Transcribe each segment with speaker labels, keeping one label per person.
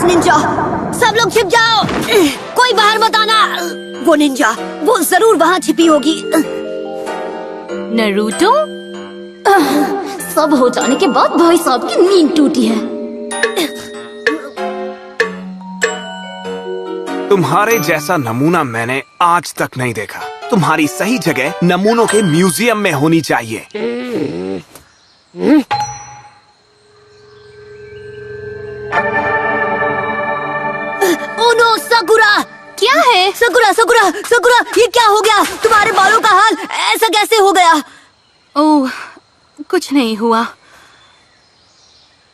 Speaker 1: बस निंजा, सब लोग छिप जाओ, कोई बाहर मत आना। वो निंजा, वो जरूर वहाँ छिपी होगी।
Speaker 2: नरूटो, सब हो जाने के बाद भाई साहब की नींद टूटी है।
Speaker 3: तुम्हारे जैसा नमूना मैंने आज तक नहीं देखा। तुम्हारी सही जगह नमूनों के म्यूजियम में होनी चाहिए।
Speaker 1: ओनो साकुरा,
Speaker 2: क्या है?
Speaker 1: साकुरा साकुरा साकुरा, ये क्या हो गया? तुम्हारे बालों का हाल ऐसा कैसे हो गया?
Speaker 2: ओह, कुछ नहीं हुआ।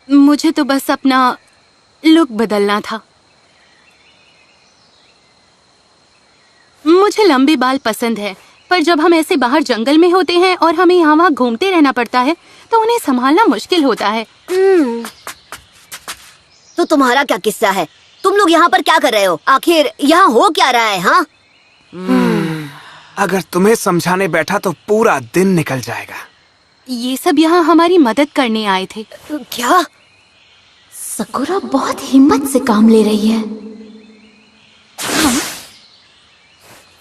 Speaker 2: मुझे तो बस अपना लुक बदलना था। मुझे लंबे बाल पसंद है, पर जब हम ऐसे बाहर जंगल में होते हैं और हमें यहाँ वहाँ घूमते रहना पड़ता है तो उन्हें संभालना मुश्किल होता है।
Speaker 1: तो तुम्हारा क्या किस्सा है? तुम लोग यहाँ पर क्या कर रहे हो? आखिर यहाँ हो क्या रहा है? हाँ,
Speaker 3: अगर तुम्हें समझाने बैठा तो पूरा दिन निकल जाएगा।
Speaker 2: ये सब यहाँ हमारी मदद करने आए थे।
Speaker 1: क्या?
Speaker 2: सकुरा बहुत हिम्मत से काम ले रही है।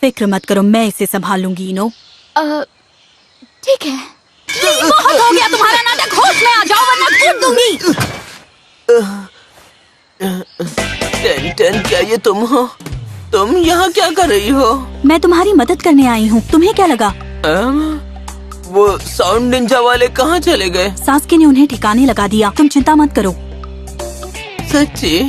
Speaker 4: फिक्र मत करो, मैं इसे संभाल लूंगी। इनो,
Speaker 2: ठीक है। बहुत हो गया तुम्हारा नाटक, होश में आ जाओ वरना कूट दूंगी।
Speaker 5: टेन, क्या ये तुम हो? तुम यहाँ क्या कर रही हो?
Speaker 4: मैं तुम्हारी मदद करने आई हूँ। तुम्हें क्या लगा?
Speaker 5: वो साउंड निंजा वाले कहाँ चले गए?
Speaker 4: सास्के ने उन्हें ठिकाने लगा दिया। तुम चिंता मत करो।
Speaker 5: सच्ची?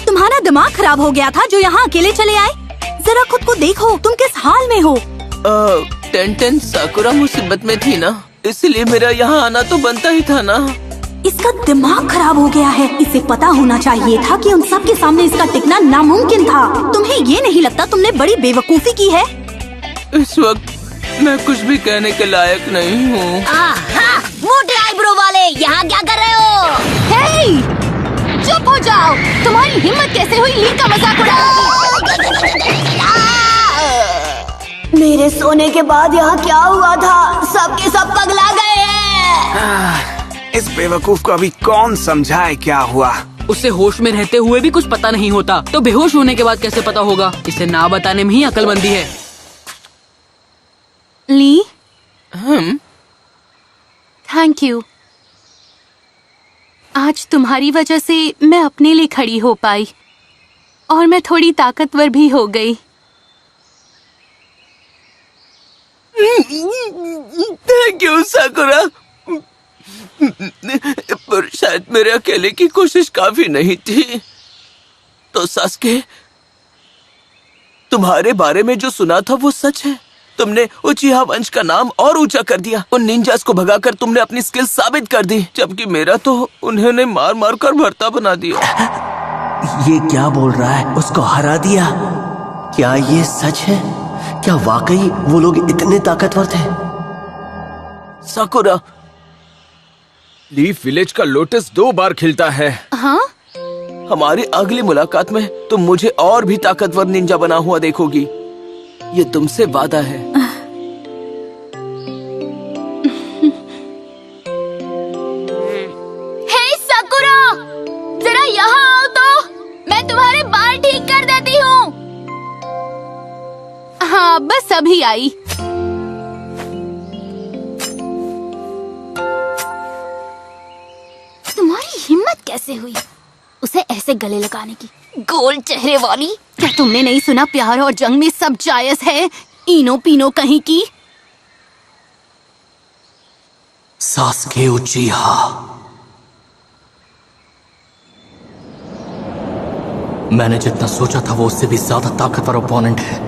Speaker 4: तुम्हारा दिमाग खराब हो गया था जो यहाँ अकेले चले आए। जरा खुद को देखो, तुम किस हाल में हो।
Speaker 5: टेन, साकुरा मुसीबत में थी ना, इसलिए मेरा यहाँ आना तो बनता ही था ना।
Speaker 4: इसका दिमाग खराब हो गया है। इसे पता होना चाहिए था कि उन सब के सामने इसका टिकना नामुमकिन था। तुम्हें ये नहीं लगता तुमने बड़ी बेवकूफी की है?
Speaker 5: इस वक्त मैं कुछ भी कहने के लायक नहीं हूँ।
Speaker 1: मोटे आईब्रो वाले, यहाँ क्या कर रहे हो?
Speaker 2: हे, चुप हो जाओ। तुम्हारी हिम्मत कैसे हुई ली का मजाक उड़ाने?
Speaker 1: मेरे सोने के बाद यहाँ क्या हुआ था? सबके सब पगला गए हैं।
Speaker 3: इस बेवकूफ को अभी कौन समझाए क्या हुआ?
Speaker 6: उसे होश में रहते हुए भी कुछ पता नहीं होता, तो बेहोश होने के बाद कैसे पता होगा? इसे ना बताने में ही अक्लमंदी है।
Speaker 2: ली, थैंक यू। आज तुम्हारी वजह से मैं अपने लिए खड़ी हो पाई और मैं थोड़ी ताकतवर भी हो गई।
Speaker 5: Thank you साकुरा। पर शायद मेरे अकेले की कोशिश काफी नहीं थी। तो सास्के, तुम्हारे बारे में जो सुना था वो सच है। तुमने उचिहा वंश का नाम और ऊंचा कर दिया। उन निंजास को भगाकर तुमने अपनी स्किल साबित कर दी, जबकि मेरा तो उन्होंने मार मार कर भरता बना दिया।
Speaker 7: ये क्या बोल रहा है? उसको हरा दिया? क्या ये सच है? क्या वाकई वो लोग इतने ताकतवर थे?
Speaker 5: साकुरा,
Speaker 8: लीफ विलेज का लोटस 2 बार खिलता है।
Speaker 2: हाँ?
Speaker 5: हमारी अगली मुलाकात में तुम मुझे और भी ताकतवर निंजा बना हुआ देखोगी। ये तुमसे वादा है।
Speaker 2: हे साकुरा, जरा यहाँ आओ तो मैं तुम्हारे बाल ठीक कर देती हूँ। हाँ, बस अभी आई। तुम्हारी हिम्मत कैसे हुई उसे ऐसे गले लगाने की? गोल चेहरे वाली। क्या तुमने नहीं सुना प्यार और जंग में सब जायज है? इनो पीनो कहीं की।
Speaker 7: सास्के उचिहा, मैंने जितना सोचा था वो उससे भी ज्यादा ताकतवर ओपोनेंट है।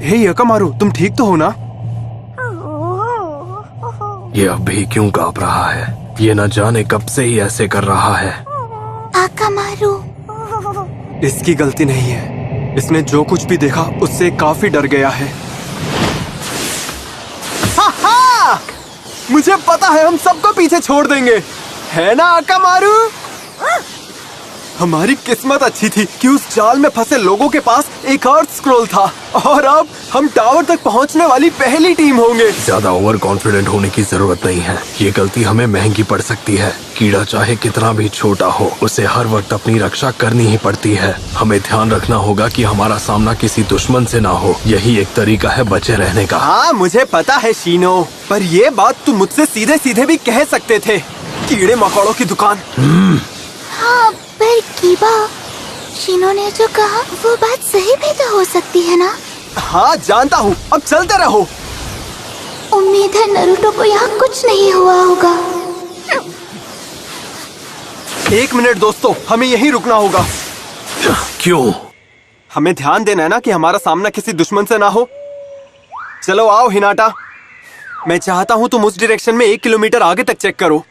Speaker 8: हे यकामारू, तुम ठीक तो हो ना?
Speaker 9: ये अभी क्यों कांप रहा है? ये न जाने कब से ही ऐसे कर रहा है।
Speaker 2: आकामारू,
Speaker 8: इसकी गलती नहीं है। इसने जो कुछ भी देखा उससे काफी डर गया है। हा! मुझे पता है हम सबको पीछे छोड़ देंगे, है ना आकामारू? हमारी किस्मत अच्छी थी कि उस जाल में फंसे लोगों के पास एक अर्थ स्क्रॉल था और अब हम टावर तक पहुंचने वाली पहली टीम होंगे।
Speaker 9: ज्यादा ओवर कॉन्फिडेंट होने की जरूरत नहीं है, ये गलती हमें महंगी पड़ सकती है। कीड़ा चाहे कितना भी छोटा हो, उसे हर वक्त अपनी रक्षा करनी ही पड़ती है। हमें ध्यान रखना होगा कि हमारा सामना किसी दुश्मन से ना हो, यही एक तरीका है बचे रहने का।
Speaker 8: हाँ मुझे पता है शीनो, पर ये बात तुम मुझसे सीधे सीधे भी कह सकते थे। कीड़े मकोड़ों की दुकान।
Speaker 2: हाँ पर कीबा, शीनो ने जो कहा वो बात सही भी तो हो सकती है ना।
Speaker 8: हाँ जानता हूँ, अब चलते रहो।
Speaker 2: उम्मीद है नारुतो को यहाँ कुछ नहीं हुआ होगा।
Speaker 8: 1 मिनट दोस्तों, हमें यहीं रुकना होगा।
Speaker 9: क्यों?
Speaker 8: हमें ध्यान देना है ना कि हमारा सामना किसी दुश्मन से ना हो। चलो आओ हिनाटा, मैं चाहता हूँ तुम उस डायरेक्शन में 1 किलोमीटर आगे तक चेक करो।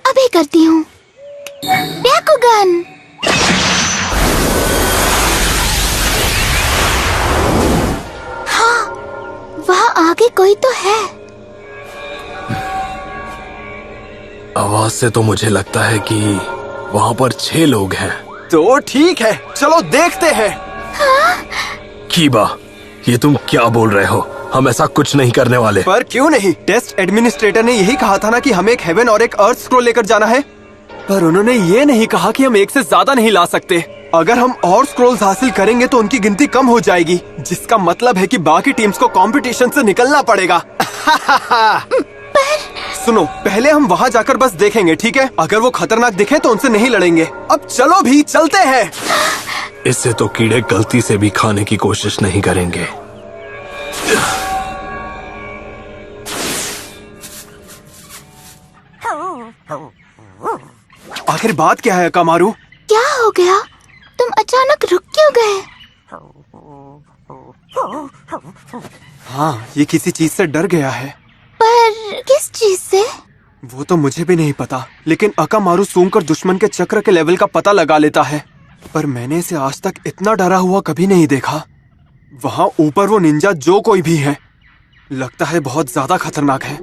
Speaker 2: अभी करती हूँ। ब्याकुगन। हाँ, वहाँ आगे कोई तो है।
Speaker 9: आवाज से तो मुझे लगता है कि वहाँ पर 6 लोग हैं।
Speaker 8: तो ठीक है, चलो देखते हैं।
Speaker 9: कीबा, ये तुम क्या बोल रहे हो? हम ऐसा कुछ नहीं करने वाले।
Speaker 8: पर क्यों नहीं? टेस्ट एडमिनिस्ट्रेटर ने यही कहा था ना कि हमें एक हेवन और एक अर्थ स्क्रॉल लेकर जाना है। पर उन्होंने ये नहीं कहा कि हम एक से ज्यादा नहीं ला सकते। अगर हम और स्क्रॉल्स हासिल करेंगे तो उनकी गिनती कम हो जाएगी, जिसका मतलब है कि बाकी टीम्स को कंपटीशन से निकलना पड़ेगा। सुनो, पहले हम वहाँ जाकर बस देखेंगे, ठीक है? अगर वो खतरनाक दिखे तो उनसे नहीं लड़ेंगे। अब चलो भी चलते हैं।
Speaker 9: इससे तो कीड़े गलती से भी खाने की कोशिश नहीं करेंगे।
Speaker 8: आखिर बात क्या है अकामारू?
Speaker 2: क्या हो गया? तुम अचानक रुक क्यों गए?
Speaker 8: हाँ, ये किसी चीज से डर गया है।
Speaker 2: पर किस चीज से?
Speaker 8: वो तो मुझे भी नहीं पता, लेकिन अकामारू सूंघकर दुश्मन के चक्र के लेवल का पता लगा लेता है। पर मैंने इसे आज तक इतना डरा हुआ कभी नहीं देखा। वहाँ ऊपर वो निंजा जो कोई भी है, लगता है बहुत ज्यादा खतरनाक है।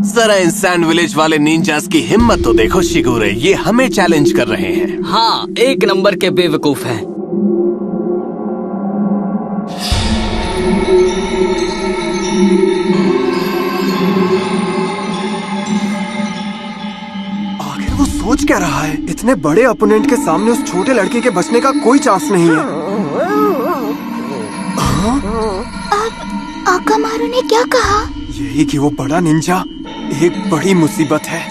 Speaker 10: जरा इन सैंड विलेज वाले निंजास की हिम्मत तो देखो शिगुरे, ये हमें चैलेंज कर रहे हैं।
Speaker 6: हाँ, 1 नंबर के बेवकूफ हैं।
Speaker 8: आखिर वो सोच क्या रहा है? इतने बड़े अपोनेंट के सामने उस छोटे लड़के के बचने का कोई चांस नहीं है।
Speaker 2: अब अकामारू ने क्या कहा?
Speaker 8: यही कि वो बड़ा निंजा एक बड़ी मुसीबत है।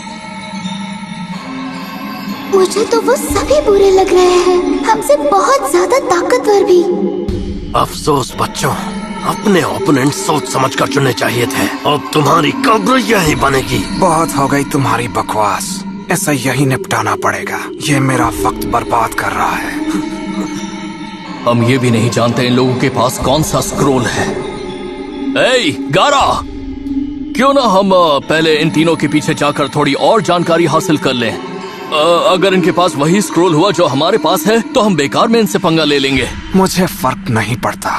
Speaker 2: मुझे तो वो सभी बुरे लग रहे हैं, हमसे बहुत ज्यादा ताकतवर भी।
Speaker 7: अफसोस बच्चों, अपने ओपोनेंट सोच समझ कर चुनने चाहिए थे। अब तुम्हारी कब्र यही बनेगी।
Speaker 3: बहुत हो गई तुम्हारी बकवास, ऐसा यही निपटाना पड़ेगा। ये मेरा वक्त बर्बाद कर रहा है।
Speaker 5: हम ये भी नहीं जानते इन लोगों के पास कौन सा स्क्रोल है। ए, गारा, क्यों ना हम पहले इन तीनों के पीछे जाकर थोड़ी और जानकारी हासिल कर लें। अगर इनके पास वही स्क्रोल हुआ जो हमारे पास है तो हम बेकार में इनसे पंगा ले लेंगे।
Speaker 3: मुझे फर्क नहीं पड़ता,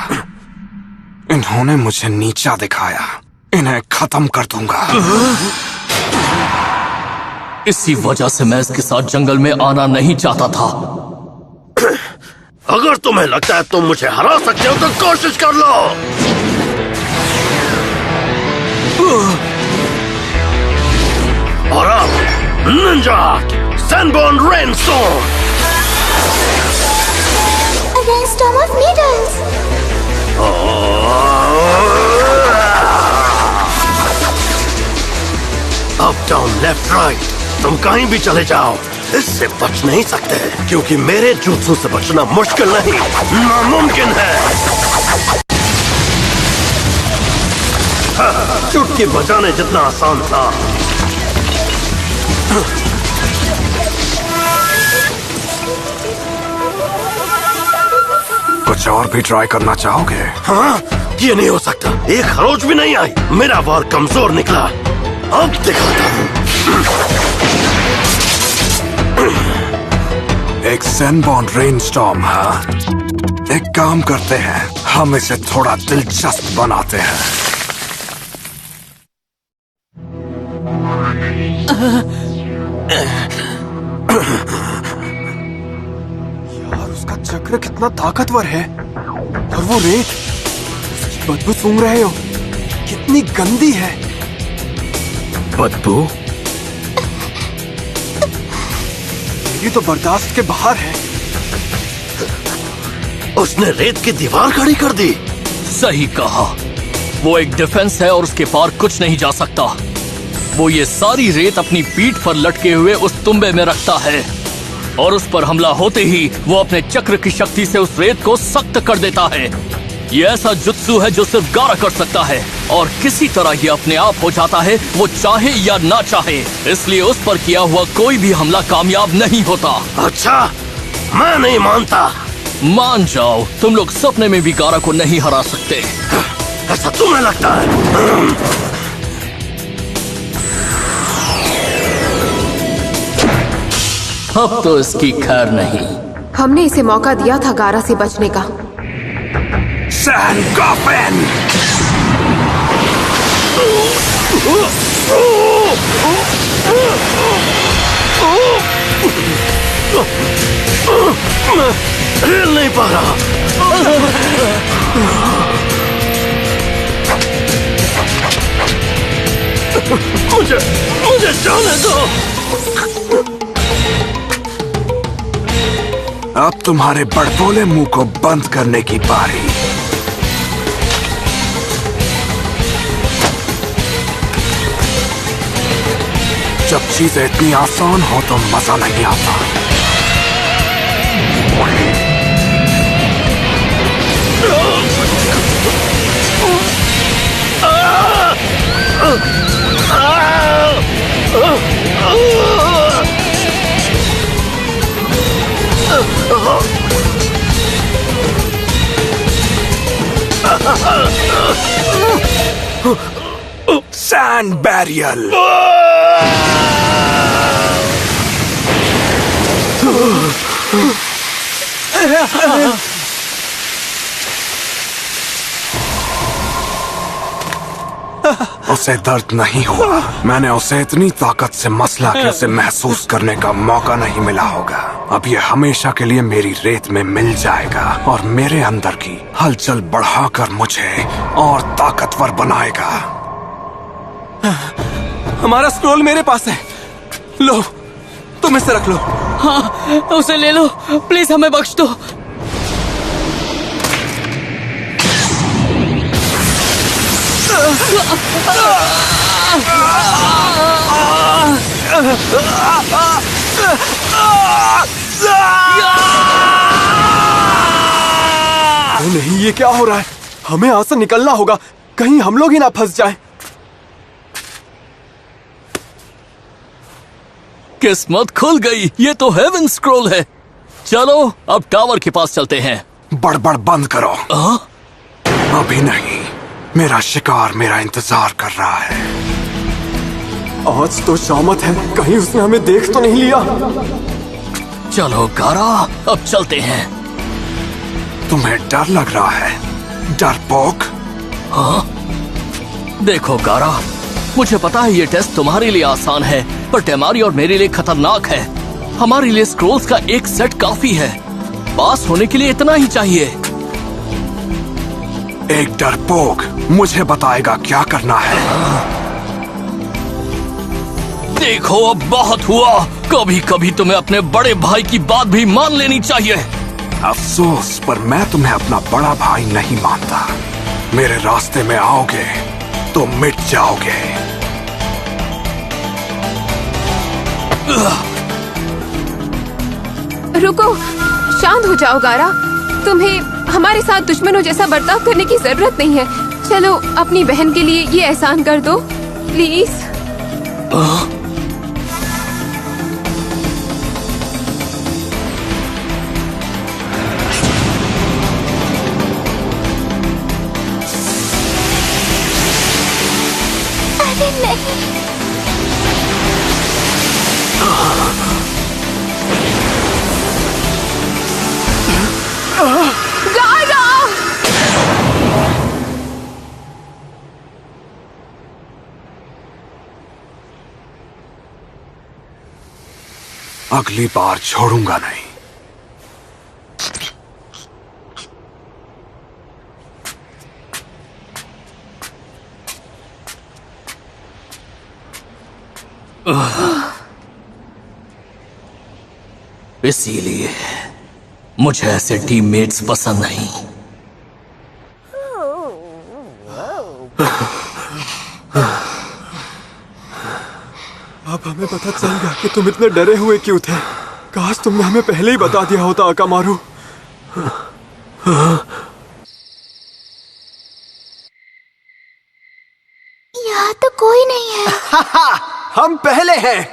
Speaker 3: इन्होंने मुझे नीचा दिखाया, इन्हें खत्म कर दूंगा।
Speaker 5: इसी वजह से मैं इसके साथ जंगल में आना नहीं चाहता था।
Speaker 7: अगर तुम्हें लगता है तुम मुझे हरा सकते हो तो कोशिश कर लो। और अब निंजा सैनबोर्न rainstorm.
Speaker 2: Rainstorm of needles.
Speaker 7: Up down left right, तुम कहीं भी चले जाओ, इससे बच नहीं सकते, क्योंकि मेरे जुत्सु से बचना मुश्किल नहीं, नामुमकिन है। चुटकी बजाने जितना आसान था।
Speaker 3: कुछ और भी ट्राई करना चाहोगे?
Speaker 7: हाँ, ये नहीं हो सकता, एक खरोच भी नहीं आई। मेरा वार कमजोर निकला, अब दिखाता हूँ।
Speaker 3: एक सैनबोर्न रेनस्टॉर्म है। एक काम करते हैं, हम इसे थोड़ा दिलचस्प बनाते हैं।
Speaker 8: यार उसका चक्र कितना ताकतवर है, और वो रेत उसकी बदबू सूंघ रहे हो, कितनी गंदी है।
Speaker 9: बदबू?
Speaker 8: ये तो बर्दाश्त के बाहर है।
Speaker 7: उसने रेत की दीवार खड़ी कर दी।
Speaker 5: सही कहा, वो एक डिफेंस है और उसके पार कुछ नहीं जा सकता। वो ये सारी रेत अपनी पीठ पर लटके हुए उस तुम्बे में रखता है और उस पर हमला होते ही वो अपने चक्र की शक्ति से उस रेत को सख्त कर देता है। ये ऐसा जुत्सु है जो सिर्फ गारा कर सकता है और किसी तरह ये अपने आप हो जाता है, वो चाहे या ना चाहे। इसलिए उस पर किया हुआ कोई भी हमला कामयाब नहीं होता।
Speaker 7: अच्छा, मैं नहीं मानता।
Speaker 5: मान जाओ, तुम लोग सपने में भी गारा को नहीं हरा सकते।
Speaker 7: ऐसा तुम्हें लगता है?
Speaker 5: अब तो इसकी खैर नहीं।
Speaker 11: हमने इसे मौका दिया था गारा से बचने का।
Speaker 3: सैनगोफेन!
Speaker 7: हिल नहीं पा रहा। मुझे जाने दो।
Speaker 3: अब तुम्हारे बड़बोले मुंह को बंद करने की बारी। जब चीजें इतनी आसान हो तो मजा नहीं आता। Sand burial! उसे दर्द नहीं हुआ। मैंने उसे इतनी ताकत से मसला कि उसे महसूस करने का मौका नहीं मिला होगा। अब ये हमेशा के लिए मेरी रेत में मिल जाएगा और मेरे अंदर की हलचल बढ़ाकर मुझे और ताकतवर बनाएगा।
Speaker 8: हमारा स्क्रोल मेरे पास है, लो तुम इसे रख लो।
Speaker 6: हाँ, उसे ले लो प्लीज, हमें बख्श दो।
Speaker 8: नहीं, ये क्या हो रहा है? हमें यहाँ से निकलना होगा, कहीं हम लोग ही ना फंस जाएं।
Speaker 5: किस्मत खुल गई, ये तो हेवन स्क्रोल है। चलो अब टावर के पास चलते हैं।
Speaker 3: बड़बड़ बंद करो। अभी नहीं, मेरा शिकार मेरा इंतजार कर रहा है।
Speaker 8: आज तो शामत है, कहीं उसने हमें देख तो नहीं लिया।
Speaker 5: चलो गारा, अब चलते हैं।
Speaker 3: तुम्हें डर लग रहा है, डरपोक?
Speaker 5: हाँ? देखो गारा, मुझे पता है ये टेस्ट तुम्हारे लिए आसान है, पर टेमारी और मेरे लिए खतरनाक है। हमारे लिए स्क्रोल्स का एक सेट काफी है, पास होने के लिए इतना ही चाहिए।
Speaker 3: एक डरपोक मुझे बताएगा क्या करना है।
Speaker 5: देखो अब बहुत हुआ, कभी कभी तुम्हें अपने बड़े भाई की बात भी मान लेनी चाहिए।
Speaker 3: अफसोस, पर मैं तुम्हें अपना बड़ा भाई नहीं मानता। मेरे रास्ते में आओगे तो मिट जाओगे।
Speaker 11: रुको, शांत हो जाओ गारा। तुम्हें हमारे साथ दुश्मनों जैसा बर्ताव करने की जरूरत नहीं है। चलो अपनी बहन के लिए ये एहसान कर दो प्लीज।
Speaker 2: अरे नहीं।
Speaker 11: गारा!
Speaker 3: अगली बार छोड़ूंगा नहीं।
Speaker 5: इसीलिए मुझे ऐसे टीममेट्स पसंद नहीं।
Speaker 8: अब हमें पता चल गया कि तुम इतने डरे हुए क्यों थे। काश तुमने हमें पहले ही बता दिया होता अकामारू।
Speaker 2: यहाँ तो कोई नहीं है।
Speaker 8: हम पहले हैं।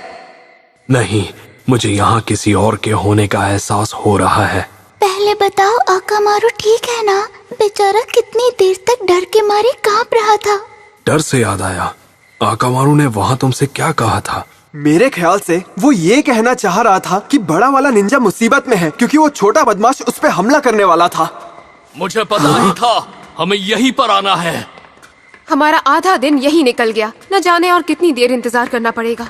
Speaker 9: नहीं, मुझे यहाँ किसी और के होने का एहसास हो रहा है।
Speaker 2: पहले बताओ आकामारू ठीक है ना? बेचारा कितनी देर तक डर के मारे कांप रहा था।
Speaker 9: डर से याद आया, आकामारू ने वहाँ तुमसे क्या कहा था?
Speaker 8: मेरे ख्याल से वो ये कहना चाह रहा था कि बड़ा वाला निंजा मुसीबत में है क्योंकि वो छोटा बदमाश उस पे हमला करने वाला था।
Speaker 5: मुझे पता नहीं था, हमें यहीं पर आना है।
Speaker 11: हमारा आधा दिन यही निकल गया, न जाने और कितनी देर इंतजार करना पड़ेगा।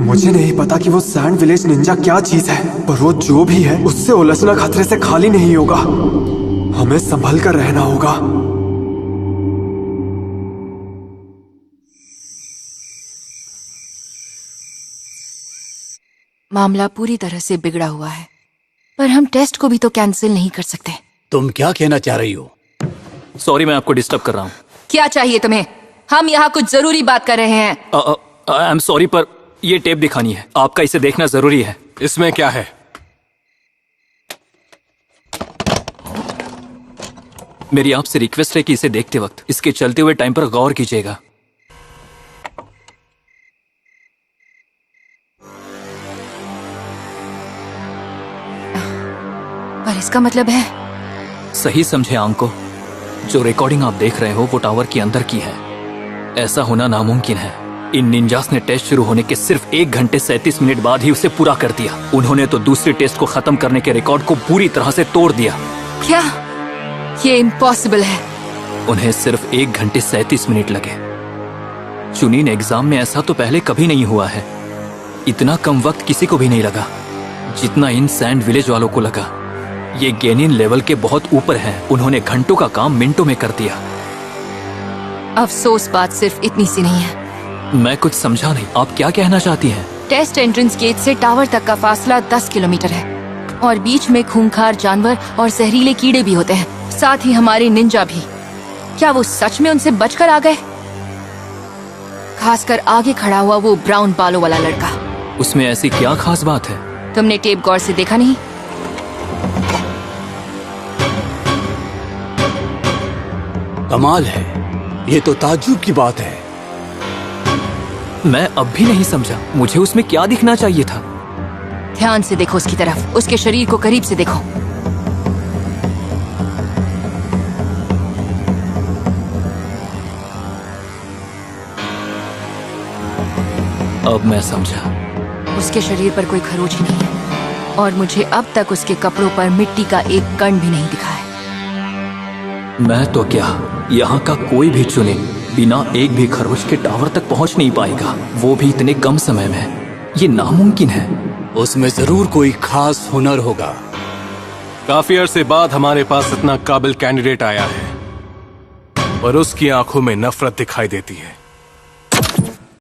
Speaker 8: मुझे नहीं पता कि वो सैंड विलेज निंजा क्या चीज है, पर वो जो भी है उससे उलझना खतरे से खाली नहीं होगा। हमें संभल कर रहना होगा।
Speaker 12: मामला पूरी तरह से बिगड़ा हुआ है, पर हम टेस्ट को भी तो कैंसिल नहीं कर सकते।
Speaker 13: तुम क्या कहना चाह रही हो?
Speaker 5: सॉरी, मैं आपको डिस्टर्ब कर रहा हूँ।
Speaker 12: क्या चाहिए तुम्हें? हम यहाँ कुछ जरूरी बात कर रहे हैं।
Speaker 5: आई एम सॉरी, पर ये टेप दिखानी है। आपका इसे देखना जरूरी है।
Speaker 10: इसमें क्या है?
Speaker 5: मेरी आपसे रिक्वेस्ट है कि इसे देखते वक्त इसके चलते हुए टाइम पर गौर कीजिएगा।
Speaker 12: पर इसका मतलब है?
Speaker 5: सही समझे आंख को, जो रिकॉर्डिंग आप देख रहे हो वो टावर के अंदर की है। ऐसा होना नामुमकिन है। इन निंजास ने टेस्ट शुरू होने के सिर्फ 1 घंटे 37 मिनट बाद ही उसे पूरा कर दिया। उन्होंने तो दूसरे टेस्ट को खत्म करने के रिकॉर्ड को पूरी तरह से तोड़ दिया।
Speaker 12: क्या ये इम्पॉसिबल है?
Speaker 5: उन्हें सिर्फ 1 घंटे 37 मिनट लगे। चुनीन एग्जाम में ऐसा तो पहले कभी नहीं हुआ है। इतना कम वक्त किसी को भी नहीं लगा जितना इन सैंड विलेज वालों को लगा। ये गेनिन लेवल के बहुत ऊपर हैं। उन्होंने घंटों का काम मिनटों में कर दिया।
Speaker 12: अफसोस बात सिर्फ इतनी सी नहीं है।
Speaker 5: मैं कुछ समझा नहीं, आप क्या कहना चाहती हैं?
Speaker 12: टेस्ट एंट्रेंस गेट से टावर तक का फासला 10 किलोमीटर है और बीच में खूंखार जानवर और जहरीले कीड़े भी होते हैं, साथ ही हमारे निंजा भी। क्या वो सच में उनसे बचकर आ गए? खासकर आगे खड़ा हुआ वो ब्राउन बालों वाला लड़का।
Speaker 5: उसमें ऐसी क्या खास बात है?
Speaker 12: तुमने टेप गौर से देखा नहीं?
Speaker 13: कमाल है, ये तो ताज्जुब की बात है।
Speaker 5: मैं अब भी नहीं समझा, मुझे उसमें क्या दिखना चाहिए था?
Speaker 12: ध्यान से देखो उसकी तरफ, उसके शरीर को करीब से देखो।
Speaker 5: अब मैं समझा।
Speaker 12: उसके शरीर पर कोई खरोच ही नहीं है और मुझे अब तक उसके कपड़ों पर मिट्टी का एक कण भी नहीं दिखा है।
Speaker 5: मैं तो क्या, यहाँ का कोई भी चुने बिना एक भी खरगोश के टावर तक पहुँच नहीं पाएगा, वो भी इतने कम समय में। ये नामुमकिन है।
Speaker 13: उसमें जरूर कोई खास हुनर होगा।
Speaker 10: काफी अरसे बाद हमारे पास इतना काबिल कैंडिडेट आया है, पर उसकी आंखों में नफरत दिखाई देती है।